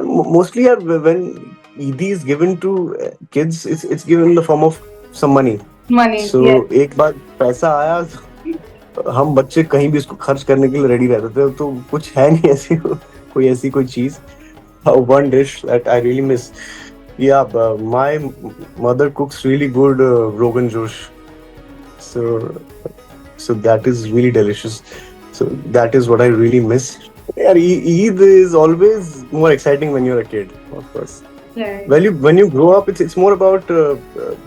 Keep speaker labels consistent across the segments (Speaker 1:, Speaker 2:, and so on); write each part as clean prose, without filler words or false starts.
Speaker 1: Mostly when Eid is given to kids, it's given in the form of some money.
Speaker 2: Money,
Speaker 1: So
Speaker 2: yes.
Speaker 1: एक बार पैसा आया तो हम बच्चे कहीं भी इसको खर्च करने के लिए रेडी रहते थे, तो कुछ है नहीं ऐसी कोई चीज. One dish that I really miss. Yeah, my mother cooks really good Rogan Josh. So, so that is really delicious. So that is what I really miss. Yeah, Eid is always more exciting when you're a kid, of course.
Speaker 2: Right.
Speaker 1: When you grow up, it's more about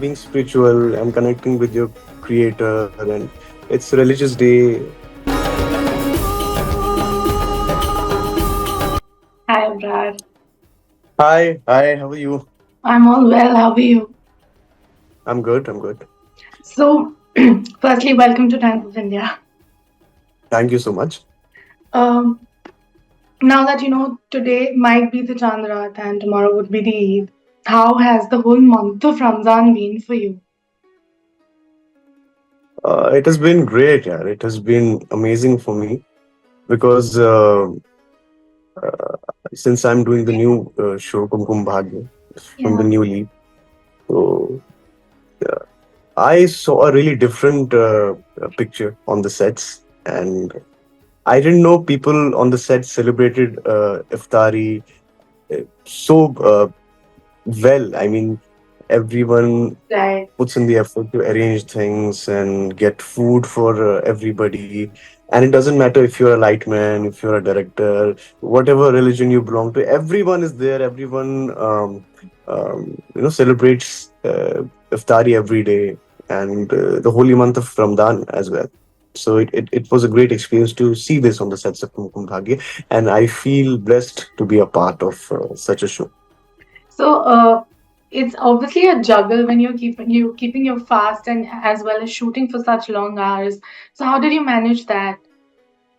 Speaker 1: being spiritual and connecting with your creator, and it's religious day.
Speaker 2: Hi, Brad.
Speaker 1: Hi, how are you?
Speaker 2: I'm all well. How are you?
Speaker 1: I'm good. I'm good.
Speaker 2: So, firstly, welcome to Times of India.
Speaker 1: Thank you so much.
Speaker 2: Um, Now that you know today might be the Chandrat and tomorrow would be the Eid, how has the whole month of Ramzan been for you?
Speaker 1: It has been great, yeah. It has been amazing for me because uh, since I'm doing the new show Kumkum Bhagya from the
Speaker 2: Yeah.
Speaker 1: new lead, so uh, I saw a really different picture on the sets, and I didn't know people on the set celebrated iftari so well. I mean, everyone
Speaker 2: Right.
Speaker 1: puts in the effort to arrange things and get food for everybody. And it doesn't matter if you're a lightman, if you're a director, whatever religion you belong to, everyone is there. Everyone, celebrates iftari every day and the holy month of Ramadan as well. So it was a great experience to see this on the sets of Kumkum Bhagya, and I feel blessed to be a part of such a show.
Speaker 2: So, it's obviously a juggle when you're keeping your fast and as well as shooting for such long hours. So, how did you manage that?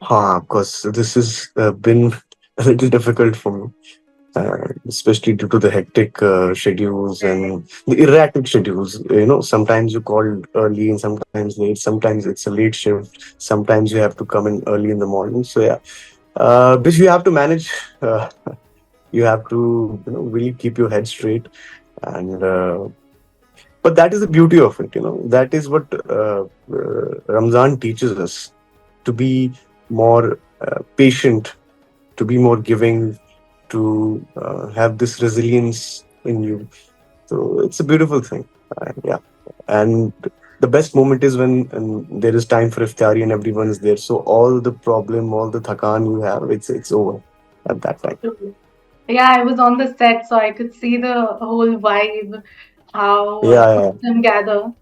Speaker 1: Of course, this has been a little difficult for me, especially due to the hectic schedules and the erratic schedules. Sometimes you're called early and sometimes late. Sometimes it's a late shift. Sometimes you have to come in early in the morning. So yeah, but you have to manage. You have to really keep your head straight, and but that is the beauty of it. That is what Ramzan teaches us, to be more patient, to be more giving, to have this resilience in you. So it's a beautiful thing. Yeah. And the best moment is when there is time for iftari and everyone is there. So all the problem, all the thakan you have, it's over at that time.
Speaker 2: Yeah, I was on the set, so I could see the whole vibe, how
Speaker 1: Yeah,
Speaker 2: all
Speaker 1: yeah.
Speaker 2: of them gather.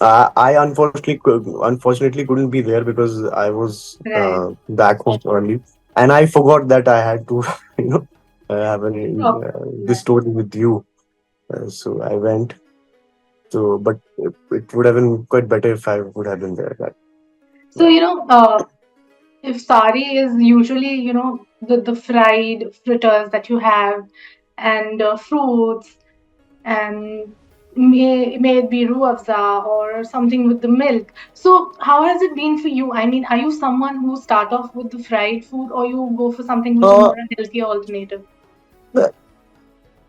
Speaker 1: I unfortunately couldn't be there because I was
Speaker 2: Right.
Speaker 1: back home early, and I forgot that I had to, you know, have
Speaker 2: Oh,
Speaker 1: this story with you. So I went. So, but it would have been quite better if I would have been there.
Speaker 2: so, if sari is usually, the fried fritters that you have and fruits and may it be ruh afza or something with the milk. So how has it been for you? I mean, are you someone who start off with the fried food or you go for something which is
Speaker 1: Uh,
Speaker 2: more a healthier alternative?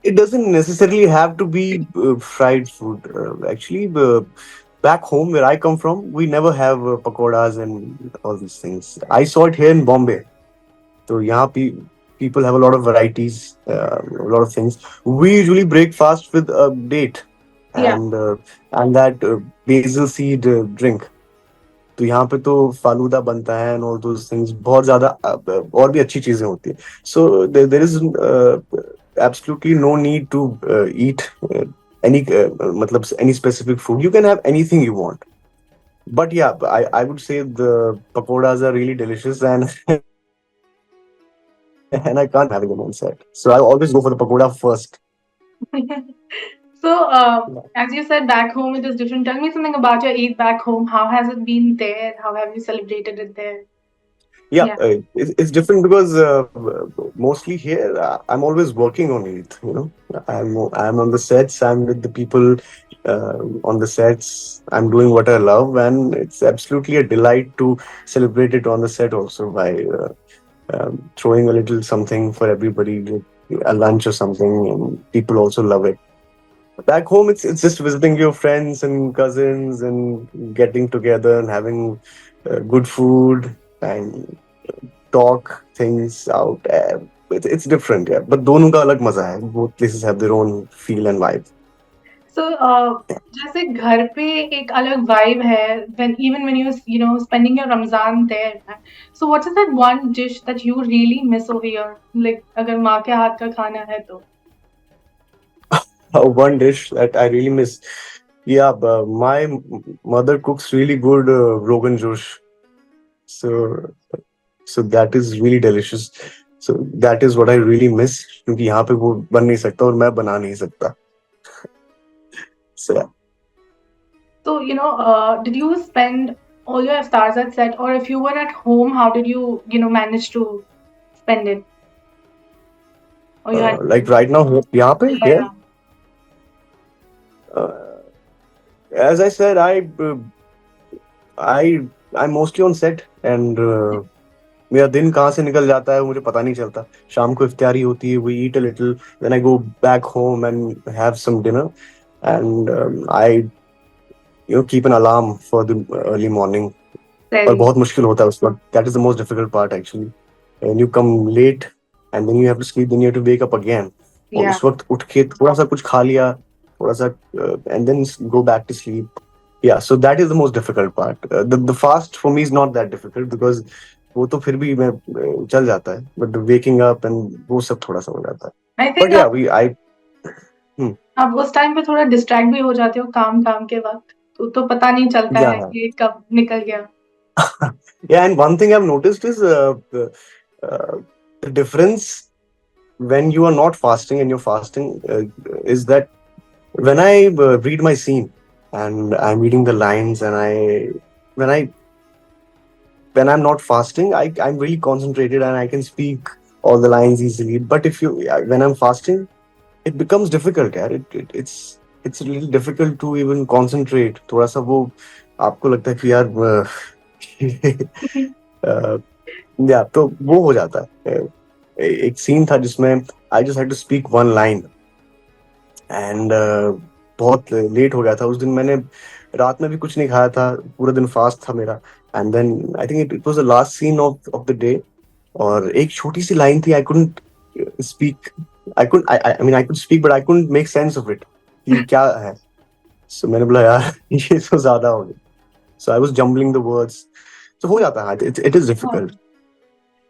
Speaker 1: it doesn't necessarily have to be fried food. Actually, back home where I come from, we never have pakoras and all these things. I saw it here in Bombay. So yeah, people have a lot of varieties, a lot of things. We usually break fast with a date
Speaker 2: Yeah.
Speaker 1: and that basil seed drink. तो यहाँ पे तो फालूदा बनता है and all those things, बहुत ज्यादा और भी अच्छी चीजें होती है. So there is absolutely no need to eat any मतलब any specific food. You can have anything you want. But yeah, I would say the pakoras are really delicious, and and I can't have them on set. So I always go for the pakoda first.
Speaker 2: So, as you said, back home it is different. Tell me something about your Eid back home. How has it been there? How have you celebrated it there?
Speaker 1: Yeah,
Speaker 2: Yeah.
Speaker 1: it's different because mostly here I'm always working on it. I'm on the sets. I'm with the people on the sets. I'm doing what I love, and it's absolutely a delight to celebrate it on the set also by throwing a little something for everybody. a lunch or something, and people also love it. Back home, it's just visiting your friends and cousins and getting together and having good food and talk things out. It's different, yeah. But दोनों का अलग मजा है. Both places have their own feel and vibe.
Speaker 2: सो जैसे घर पे एक अलग वाइब है when even when you know spending your Ramzan there so what is that one dish that you really miss over here like अगर माँ के हाथ का खाना है तो
Speaker 1: One dish that I really miss. Yeah, my mother cooks really good Rogan Josh. So so that is really delicious. So that is what I really miss. क्योंकि यहाँ पे वो बन नहीं सकता और मैं बना नहीं सकता. So yeah.
Speaker 2: so did you spend all your iftars at set or if you were at home how did you know manage to spend it or you had
Speaker 1: Like right now यहाँ पे
Speaker 2: yeah,
Speaker 1: here.
Speaker 2: yeah.
Speaker 1: Uh, as I said, I I'm mostly on set and मेरा दिन कहाँ से निकल जाता है वो मुझे पता नहीं चलता. शाम को इफ्तारी होती है, we eat a little, then I go back home and have some dinner, and I keep an alarm for the early morning. और
Speaker 2: Sorry.
Speaker 1: बहुत मुश्किल होता है उस वक्त. That is the most difficult part actually. And you come late and then you have to sleep, then you have to wake up again. और
Speaker 2: Yeah.
Speaker 1: उस वक्त उठ के थोड़ा सा कुछ खा लिया, थोड़ा सा and then go back to sleep. Yeah, so that is the most difficult part. The fast for me is not that difficult because वो तो फिर भी मैं चल जाता है. But the waking up and वो सब थोड़ा सा हो जाता है.
Speaker 2: I
Speaker 1: But
Speaker 2: think
Speaker 1: yeah, I
Speaker 2: आप उस टाइम पे थोड़ा डिस्ट्रैक्ट भी हो जाते हो काम के वक्त तो पता नहीं चलता है
Speaker 1: yeah.
Speaker 2: कि कब निकल गया
Speaker 1: Yeah, and one thing I've noticed is uh, the difference when you are not fasting and you're fasting is that when I read my scene and I'm reading the lines and when I when I'm not fasting, I'm really concentrated and I can speak all the lines easily. But if you when I'm fasting, it becomes difficult. यार. It's a little difficult to even concentrate. थोड़ा सा वो आपको लगता है कि यार या तो वो हो जाता है. एक सीन था जिसमें I just had to speak one line and बहुत लेट हो गया था उस दिन. मैंने रात में भी कुछ नहीं खाया था, पूरा दिन फास्ट था मेरा. And then I think it was the last scene of the day और एक छोटी सी लाइन थी. I couldn't speak. I mean I could speak but I couldn't make sense of it कि क्या है. So मैंने बोला यार ये तो ज्यादा हो गया. So I was jumbling the words. So हो जाता है. It is difficult.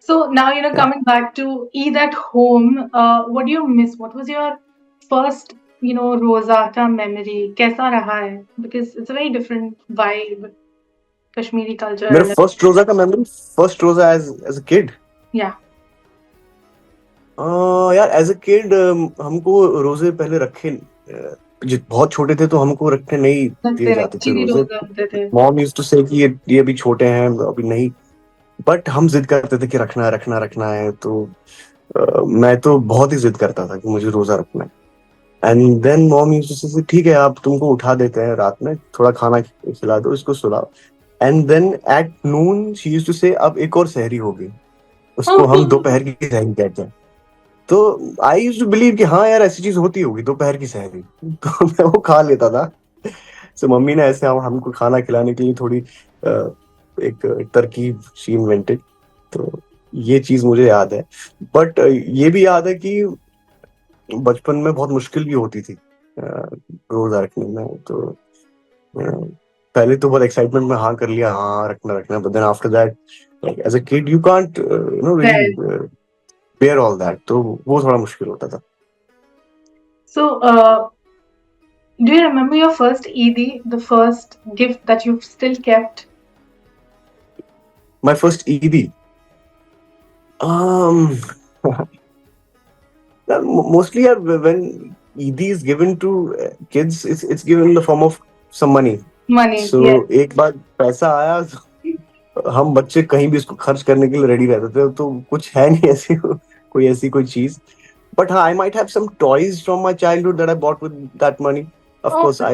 Speaker 2: So now
Speaker 1: Yeah.
Speaker 2: coming back to Eid at home what do you miss what was your first रोजा का memory कैसा रहा है because it's a very different vibe Kashmiri culture
Speaker 1: मेरा
Speaker 2: and
Speaker 1: first रोजा का memory, first रोजा as a kid.
Speaker 2: yeah
Speaker 1: यार एज अ किड हमको रोजे पहले रखे बहुत छोटे थे तो हमको रखने नहीं दिए जाते थे
Speaker 2: चीनी
Speaker 1: रोजे.
Speaker 2: रोजा होते थे
Speaker 1: मॉम यूज्ड टू से कि ये अभी छोटे हैं अभी नहीं. बट हम जिद करते थे कि रखना है रखना रखना है. तो मैं तो बहुत ही जिद करता था कि मुझे रोजा रखना है. And then mom used to say ठीक है आप तुमको उठा देते हैं रात में, थोड़ा खाना खिला दो, इसको सुलाओ. And then at noon she used to say अब एक और सहरी होगी, उसको हम दोपहर की सहरी कहते हैं. तो आई यूज्ड टू बिलीव कि हाँ यार ऐसी चीज होती होगी दोपहर की सहरी. तो मैं वो खा लेता था. सो मम्मी ने ऐसे हमको खाना खिलाने के लिए थोड़ी एक तरकीब शी इन्वेंटेड. तो ये चीज मुझे याद है. बट ये भी याद है कि बचपन में बहुत मुश्किल भी होती थी रोजा रखने में. तो पहले तो बहुत एक्साइटमेंट में हाँ कर लिया, हाँ रखना रखना. But then after that like as a kid you can't really bear all that. तो वो थोड़ा मुश्किल होता था.
Speaker 2: so do you remember your first Eid the first gift that you've still kept
Speaker 1: My first ED. Um, mostly when ED is given to kids, it's given in the form of some money.
Speaker 2: money
Speaker 1: So एक बार पैसा आया तो हम बच्चे कहीं भी इसको खर्च करने के लिए रेडी रहते थे. तो कुछ है नहीं ऐसी कोई चीज. But I might have some toys from my childhood that I bought with that money. Of
Speaker 2: Oh.
Speaker 1: course, I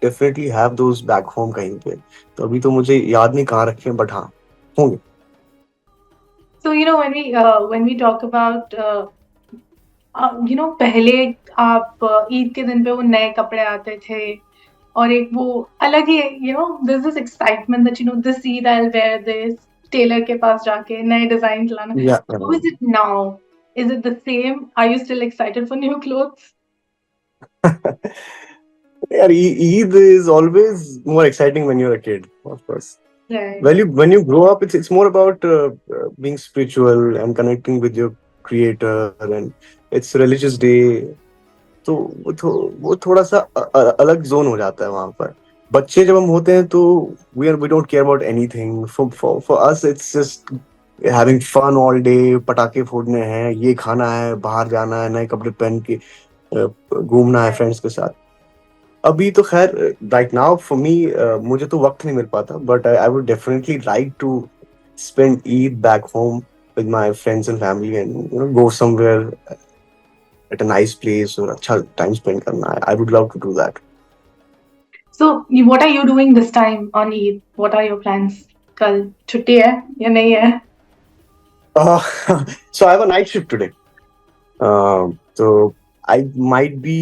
Speaker 1: definitely have those back home कहीं पे. तो अभी तो मुझे याद नहीं कहाँ रखे हैं, but हाँ होंगे.
Speaker 2: So when we talk about पहले आप ईद के दिन पे वो नए कपड़े आते थे और एक वो अलग ही this this excitement that this Eid I will wear this, tailor के पास जाके नए डिजाइन लाना.
Speaker 1: Yeah.
Speaker 2: How is it now? Is it the same? Are you still excited for new clothes?
Speaker 1: Yeah, Eid is always more exciting when you're a kid, of course.
Speaker 2: Right.
Speaker 1: Well, when you grow up, it's more about being spiritual and connecting with your creator, and it's religious day. तो वो थोड़ा सा अलग zone हो जाता है वहां पर. बच्चे जब हम होते हैं तो we don't care about anything. For us it's just having fun all day. पटाखे फोड़ने हैं, ये खाना है, बाहर जाना है, नए कपड़े पहन के घूमना है फ्रेंड्स के साथ. अभी तो खैर राइट नाउ फॉर मी मुझे तो वक्त नहीं मिल पाता, but I would definitely like to spend Eid back home with my friends and family and go somewhere at a nice place और अच्छा time spend करना है. I would love to do that.
Speaker 2: So, what are you doing this time on Eid? What are your plans? कल छुट्टी है या नहीं है?
Speaker 1: Uh, so I have a night shift today. So I might be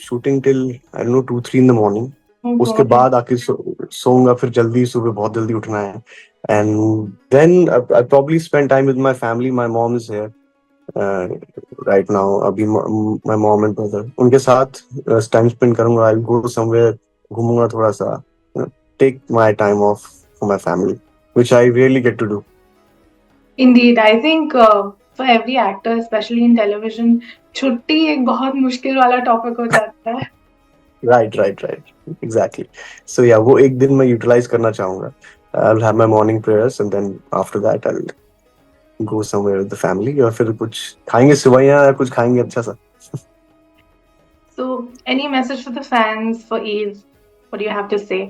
Speaker 1: shooting till I don't know 2-3 in the morning.
Speaker 2: Oh
Speaker 1: उसके
Speaker 2: God.
Speaker 1: बाद आके सोऊंगा, फिर जल्दी सुबह बहुत जल्दी उठना है. And then I probably spend time with my family. My mom is here right now. अभी my mom and brother उनके साथ time spend करूंगा. I'll go somewhere, घूमूंगा थोड़ा सा, take my time off for my family, which I rarely get to do.
Speaker 2: Indeed, I think for every actor, especially in television, छुट्टी एक बहुत मुश्किल वाला टॉपिक हो जाता है.
Speaker 1: Right, exactly. So yeah, वो एक दिन मैं utilize करना चाहूंगा. I'll have my morning prayers and then after that I'll go somewhere with the family या फिर कुछ खाएंगे सेवइयां या कुछ खाएंगे अच्छा सा.
Speaker 2: So, any message for the fans for Eid? What do you have to say?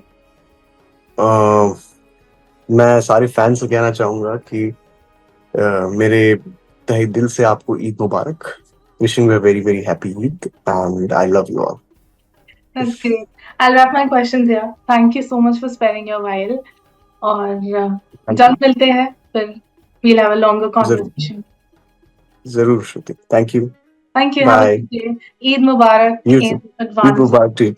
Speaker 1: मैं सारे फैंस से कहना चाहूंगा कि मेरे तहे दिल से आपको ईद मुबारक. Wishing you a very very happy Eid and I love you all.
Speaker 2: That's great. I'll wrap my questions here. Thank you so much for sparing your while. और जल्द मिलते हैं फिर. We'll have a longer conversation.
Speaker 1: जरूर श्रुति. Thank you.
Speaker 2: Thank you.
Speaker 1: Bye.
Speaker 2: Have a good day. Eid Mubarak
Speaker 1: You
Speaker 2: in
Speaker 1: too. Eid
Speaker 2: advance.
Speaker 1: Mubarak to you.